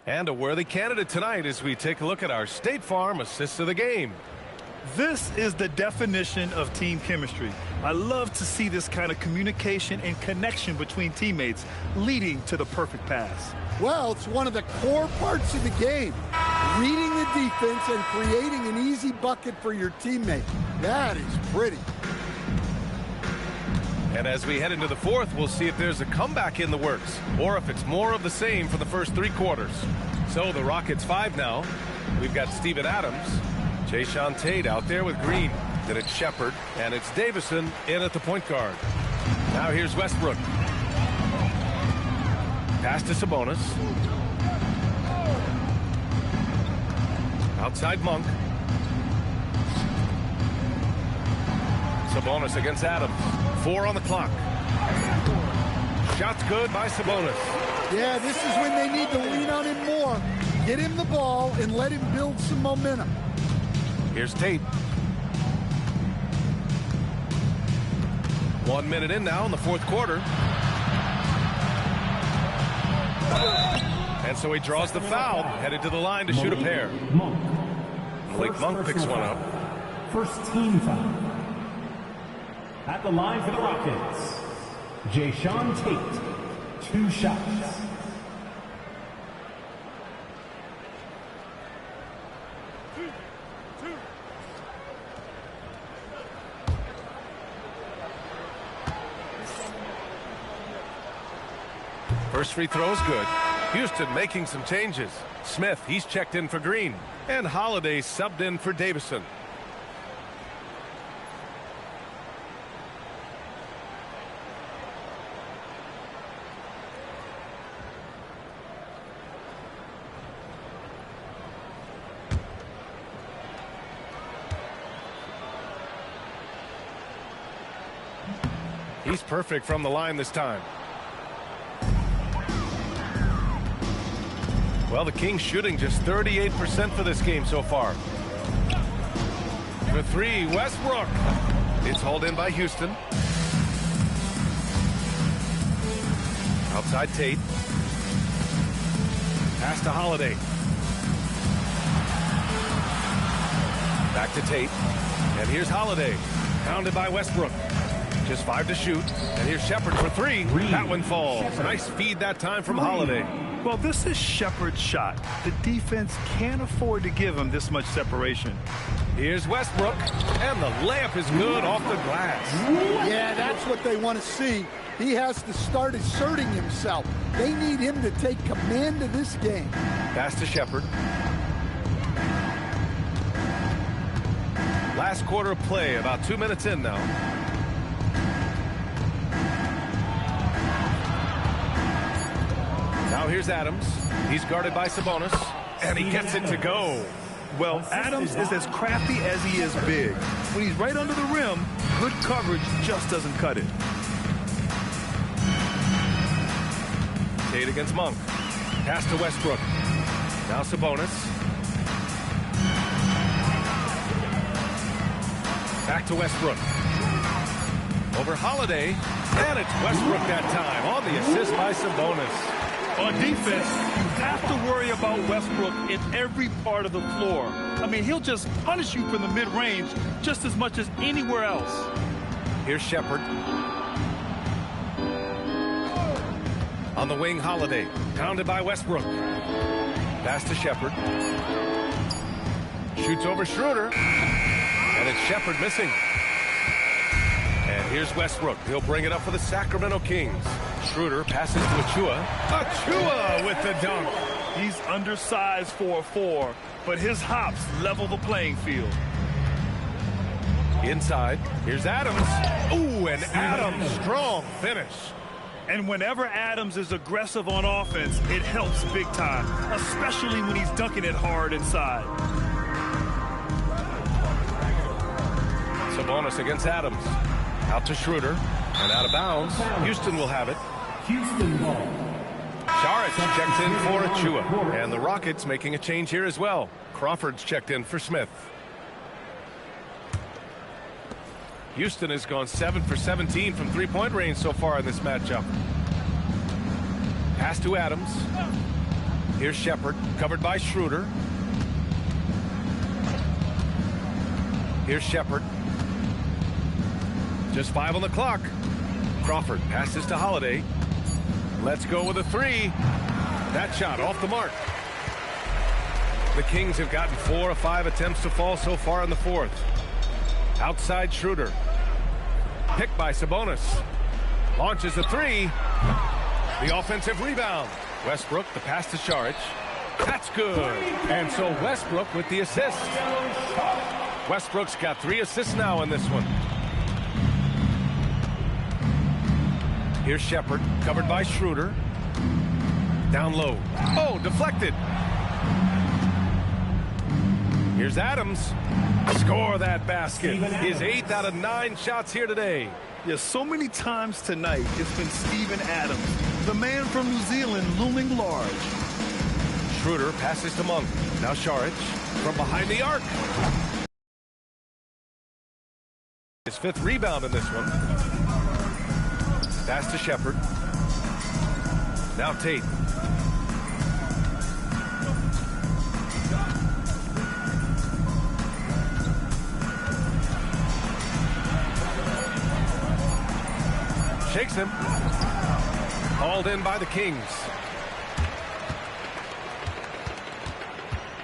And a worthy candidate tonight as we take a look at our State Farm assists of the game. This is the definition of team chemistry. I love to see this kind of communication and connection between teammates leading to the perfect pass. Well, it's one of the core parts of the game. Reading the defense and creating an easy bucket for your teammate. That is pretty. And as we head into the fourth, we'll see if there's a comeback in the works or if it's more of the same for the first 3 quarters. So the Rockets 5 now. We've got Steven Adams. Jayshawn Tate out there with Green. Then it's Shepherd, and it's Davison in at the point guard. Now here's Westbrook. Pass to Sabonis. Outside Monk. Sabonis against Adams. 4 on the clock. Shot's good by Sabonis. Yeah, this is when they need to lean on him more. Get him the ball and let him build some momentum. Here's Tate. 1 minute in now in the fourth quarter. And so he draws the foul, headed to the line to shoot a pair. Malik Monk picks one up. First team foul. At the line for the Rockets, Jayshawn Tate, 2 shots. First free throw is good. Houston making some changes. Smith, he's checked in for Green. And Holiday subbed in for Davison. He's perfect from the line this time. Well, the Kings shooting just 38% for this game so far. For 3, Westbrook. It's hauled in by Houston. Outside Tate. Pass to Holiday. Back to Tate. And here's Holiday. Pounded by Westbrook. Just 5 to shoot. And here's Shepherd for 3. That one falls. Nice feed that time from Holiday. Well, this is Shepherd's shot. The defense can't afford to give him this much separation. Here's Westbrook, and the layup is good off the glass. Yeah, that's what they want to see. He has to start asserting himself. They need him to take command of this game. Pass to Shepherd. Last quarter of play, about 2 minutes in now. Now here's Adams. He's guarded by Sabonis, and he gets it to go. Well, Adams is as crafty as he is big. When he's right under the rim, good coverage just doesn't cut it. Tate against Monk. Pass to Westbrook. Now Sabonis. Back to Westbrook. Over Holiday. And it's Westbrook that time on the assist by Sabonis. On defense, you have to worry about Westbrook in every part of the floor. I mean, he'll just punish you from the mid-range just as much as anywhere else. Here's Shepherd. On the wing, Holiday. Pounded by Westbrook. Pass to Shepherd. Shoots over Schroeder. And it's Shepherd missing. And here's Westbrook. He'll bring it up for the Sacramento Kings. Schroeder passes to Achua. Achua with the dunk. He's undersized for a 4, but his hops level the playing field. Inside, here's Adams. Ooh, and Adams, strong finish. And whenever Adams is aggressive on offense, it helps big time, especially when he's dunking it hard inside. Sabonis against Adams. Out to Schroeder, and out of bounds. Houston will have it. Houston ball. Saric checks in for Achua. And the Rockets making a change here as well. Crawford's checked in for Smith. Houston has gone 7 for 17 from three-point range so far in this matchup. Pass to Adams. Here's Shepherd, covered by Schroeder. Here's Shepherd. Just 5 on the clock. Crawford passes to Holiday. Let's go with a 3. That shot off the mark. The Kings have gotten 4 of 5 attempts to fall so far in the fourth. Outside Schroeder. Picked by Sabonis. Launches a 3. The offensive rebound. Westbrook, the pass to Saric. That's good. And so Westbrook with the assist. Westbrook's got 3 assists now in this one. Here's Shepherd, covered by Schroeder. Down low. Oh, deflected. Here's Adams. Score that basket. His 8th out of 9 shots here today. Yes, so many times tonight it's been Steven Adams, the man from New Zealand, looming large. Schroeder passes to Monk. Now Saric from behind the arc. His 5th rebound in this one. Pass to Shepherd. Now Tate. Shakes him. Hauled in by the Kings.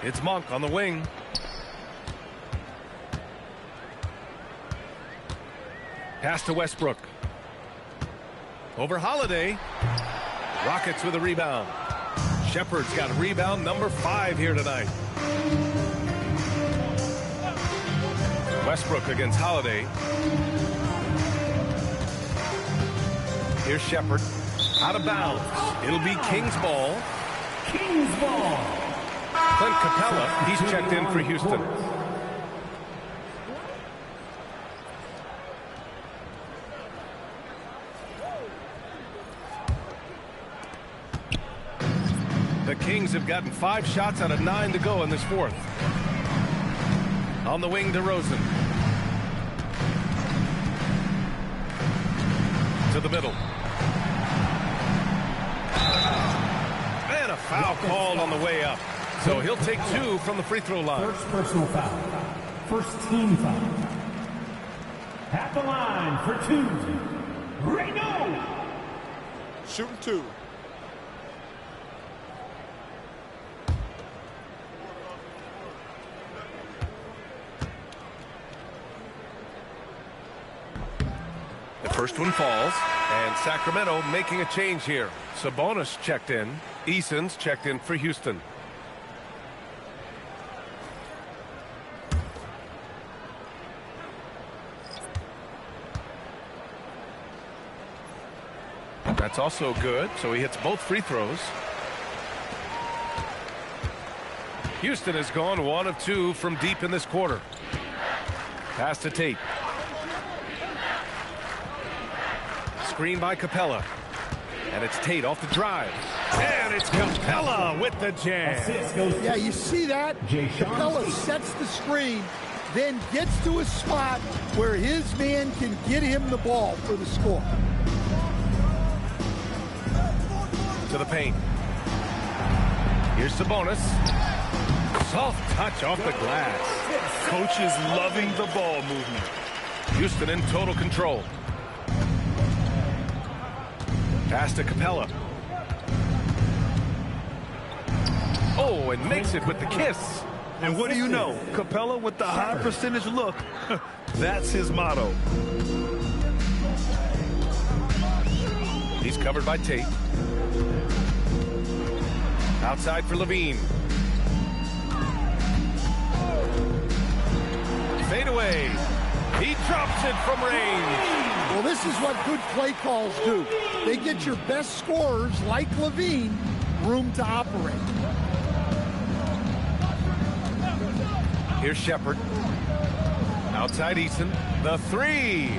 It's Monk on the wing. Pass to Westbrook. Over Holiday. Rockets with a rebound. Shepherd's got rebound number 5 here tonight. Westbrook against Holiday. Here's Shepherd. Out of bounds. It'll be Kings ball. Kings ball. Clint Capella, he's checked in for Houston. The Kings have gotten 5 shots out of 9 to go in this fourth. On the wing, DeRozan. To the middle. And a foul called on the way up. So he'll take 2 from the free throw line. First personal foul. First team foul. At the line for 2. Reno. Shooting 2. The first one falls, and Sacramento making a change here. Sabonis checked in. Eason's checked in for Houston. That's also good, so he hits both free throws. Houston has gone 1 of 2 from deep in this quarter. Pass to Tate. Screen by Capella. And it's Tate off the drive. And it's Capella with the jam. Yeah, you see that? Capella sets the screen, then gets to a spot where his man can get him the ball for the score. To the paint. Here's Sabonis. Soft touch off the glass. Coach is loving the ball movement. Houston in total control. Pass to Capella. Oh, and makes it with the kiss. And what do you know? Capella with the high percentage look. That's his motto. He's covered by Tate. Outside for Levine. Fade away. He drops it from range. Well, this is what good play calls do. They get your best scorers, like Levine, room to operate. Here's Shepard. Outside Eason. The three.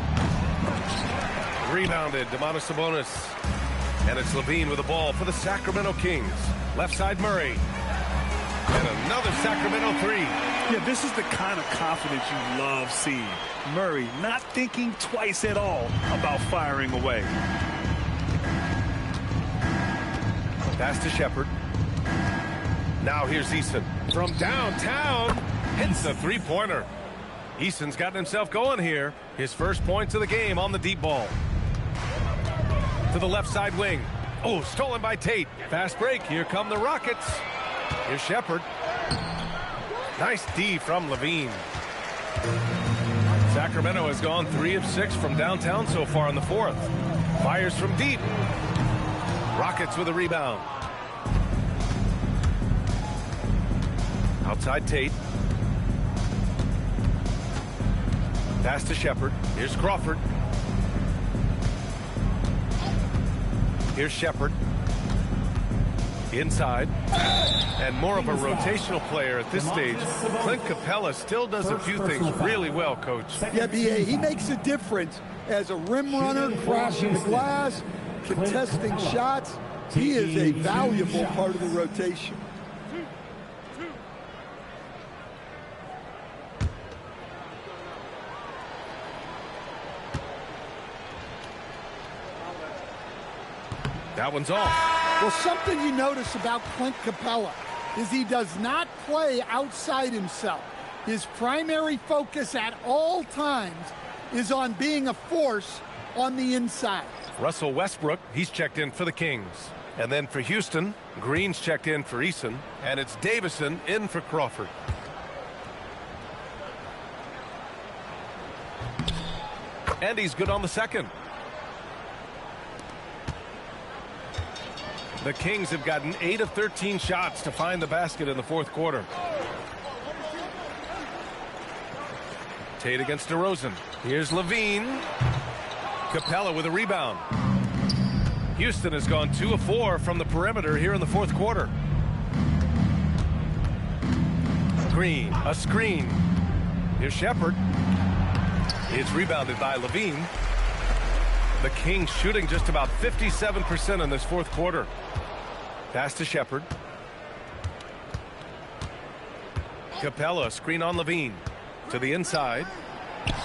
Rebounded. Domantas Sabonis. And it's Levine with the ball for the Sacramento Kings. Left side Murray. And another Sacramento three. Yeah, this is the kind of confidence you love seeing. Murray not thinking twice at all about firing away. Pass to Shepard. Now here's Eason. From downtown. Hits the three-pointer. Eason's gotten himself going here. His first points of the game on the deep ball. To the left side wing. Oh, stolen by Tate. Fast break. Here come the Rockets. Here's Shepard. Nice D from Levine. Sacramento has gone 3 of 6 from downtown so far in the fourth. Fires from deep. Rockets with a rebound. Outside Tate. Pass to Shepard. Here's Crawford. Here's Shepard. Inside. And more of a rotational player at this stage. Clint Capella still does a few things really well, Coach. Yeah, B.A., he makes a difference as a rim runner, crashing the glass, contesting shots. He is a valuable part of the rotation. That one's off. Well, something you notice about Clint Capella is he does not play outside himself. His primary focus at all times is on being a force on the inside. Russell Westbrook, he's checked in for the Kings. And then for Houston, Green's checked in for Eason. And it's Davison in for Crawford. And he's good on the second. The Kings have gotten 8 of 13 shots to find the basket in the fourth quarter. Tate against DeRozan. Here's Levine. Capella with a rebound. Houston has gone 2 of 4 from the perimeter here in the fourth quarter. Green, a screen. Here's Shepard. It's rebounded by Levine. The Kings shooting just about 57% in this fourth quarter. Pass to Shepard. Capella, screen on Levine. To the inside.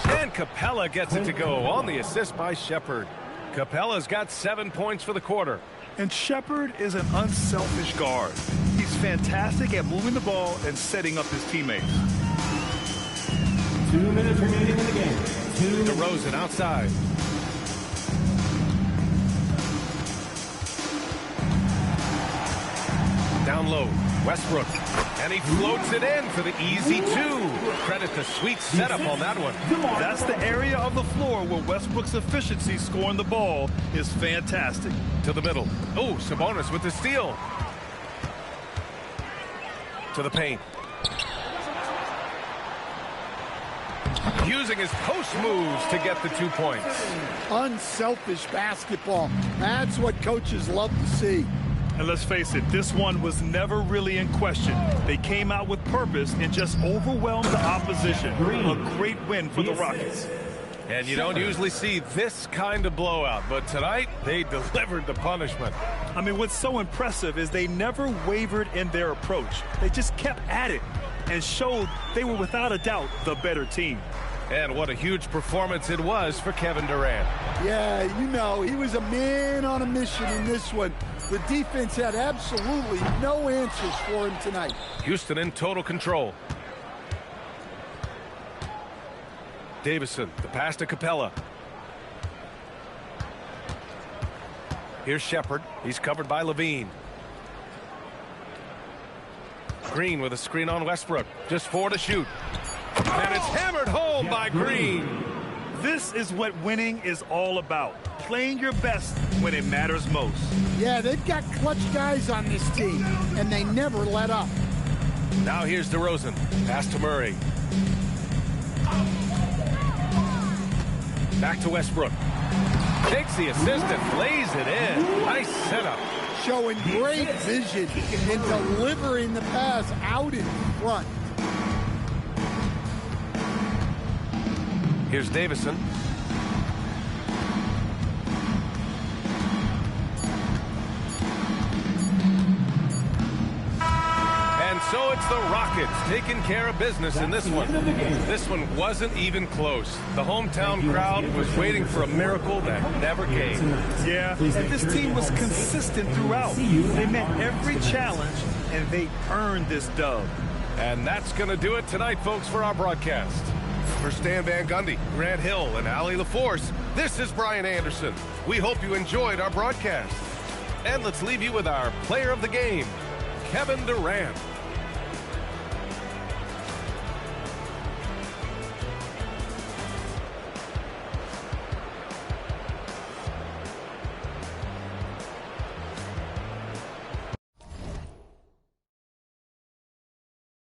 And Capella gets it to go on the assist by Shepard. Capella's got 7 points for the quarter. And Shepard is an unselfish guard. He's fantastic at moving the ball and setting up his teammates. 2 minutes remaining in the game. DeRozan outside. Down low, Westbrook. And he floats it in for the easy 2. Credit the sweet setup on that one. That's the area of the floor where Westbrook's efficiency scoring the ball is fantastic. To the middle. Oh, Sabonis with the steal. To the paint. Using his post moves to get the 2 points. Unselfish basketball. That's what coaches love to see. And let's face it, this one was never really in question. They came out with purpose and just overwhelmed the opposition. A great win for the Rockets. And you don't usually see this kind of blowout, but tonight they delivered the punishment. I mean, what's so impressive is they never wavered in their approach. They just kept at it and showed they were without a doubt the better team. And what a huge performance it was for Kevin Durant. Yeah, you know, he was a man on a mission in this one. The defense had absolutely no answers for him tonight. Houston in total control. Davison, the pass to Capella. Here's Shepard. He's covered by Levine. Green with a screen on Westbrook. Just 4 to shoot. And it's hammered home by Green. This is what winning is all about. Playing your best when it matters most. Yeah, they've got clutch guys on this team, and they never let up. Now here's DeRozan. Pass to Murray. Back to Westbrook. Takes the assist and lays it in. Nice setup. Showing great vision in delivering the pass out in front. Here's Davison. And so it's the Rockets taking care of business in this one. This one wasn't even close. The hometown crowd was waiting for a miracle that never came. Yeah, and this team was consistent throughout. They met every challenge, and they earned this dub. And that's going to do it tonight, folks, for our broadcast. For Stan Van Gundy, Grant Hill, and Allie LaForce, this is Brian Anderson. We hope you enjoyed our broadcast. And let's leave you with our player of the game, Kevin Durant.